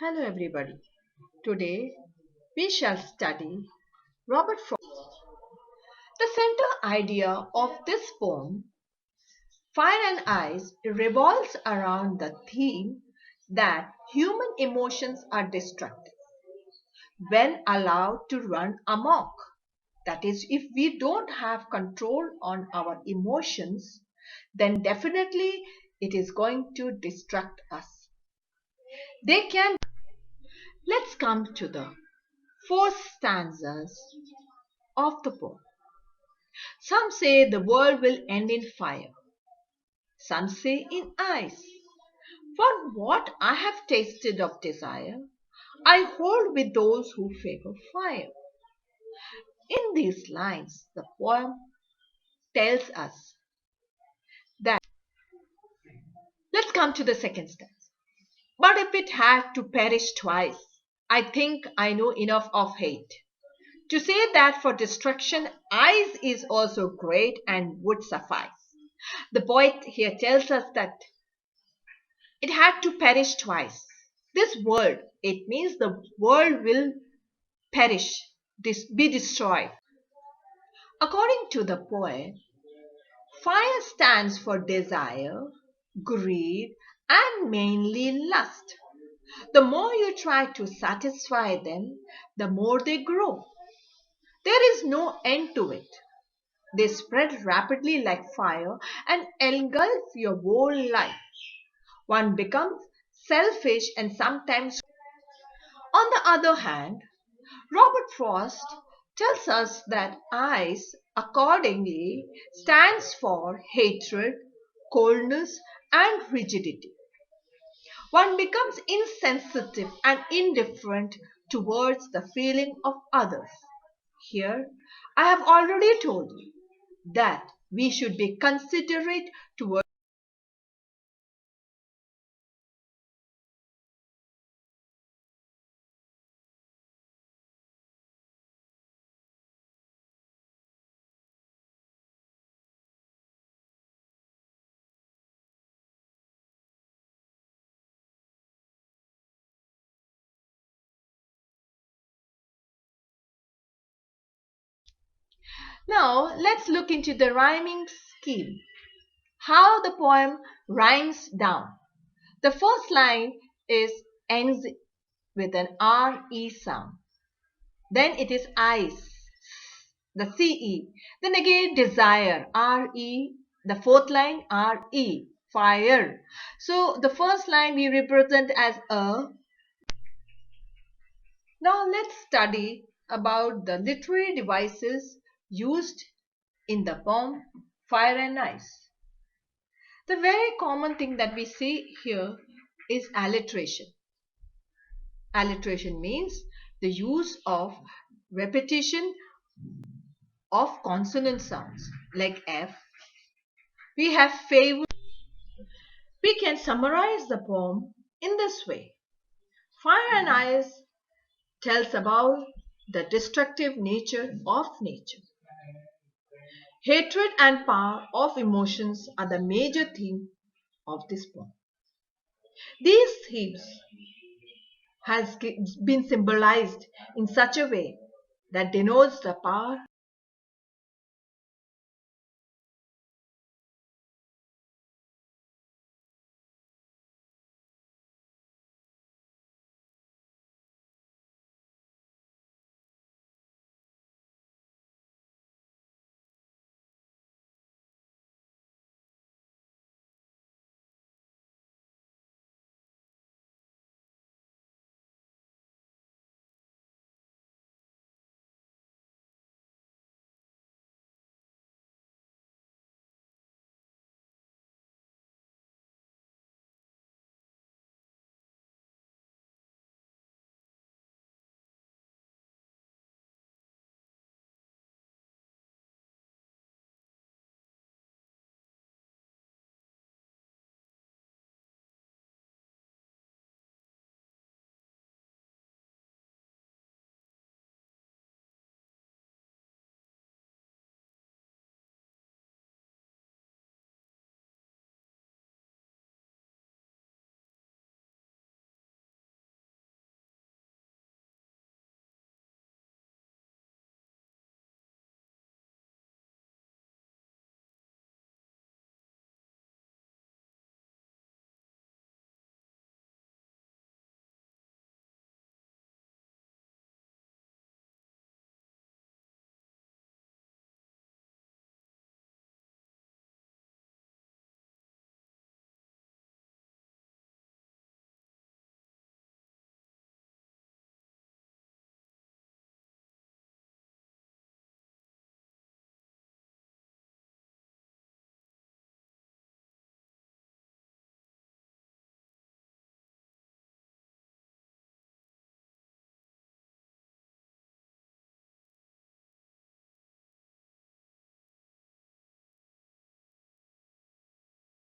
Hello everybody. Today we shall study Robert Frost. The center idea of this poem, Fire and Ice, revolves around the theme that human emotions are destructive when allowed to run amok. That is, if we don't have control on our emotions, then definitely it is going to destruct us. They can. Let's come to the four stanzas of the poem. Some say the world will end in fire. Some say in ice. For what I have tasted of desire, I hold with those who favor fire. In these lines, the poem tells us that. Let's come to the second stanza. But if it had to perish twice, I think I know enough of hate to say that for destruction, ice is also great and would suffice. The poet here tells us that it had to perish twice. This world, it means the world will perish, be destroyed. According to the poet, fire stands for desire, greed, and mainly lust. The more you try to satisfy them, the more they grow. There is no end to it. They spread rapidly like fire and engulf your whole life. One becomes selfish and sometimes. On the other hand, Robert Frost tells us that ice accordingly stands for hatred, coldness, and rigidity. One becomes insensitive and indifferent towards the feeling of others. Here, I have already told you that we should be considerate towards. Now, let's look into the rhyming scheme. How the poem rhymes down. The first line is ends with an RE sound. Then it is ice, the CE. Then again desire, RE. The fourth line, RE, fire. So the first line we represent as a. Now let's study about the literary devices used in the poem Fire and Ice. The very common thing that we see here is alliteration. Alliteration means the use of repetition of consonant sounds like F. We have favor. We can summarize the poem in this way. Fire and Ice tells about the destructive nature of nature. Hatred and power of emotions are the major theme of this poem. These themes has been symbolized in such a way that denotes the power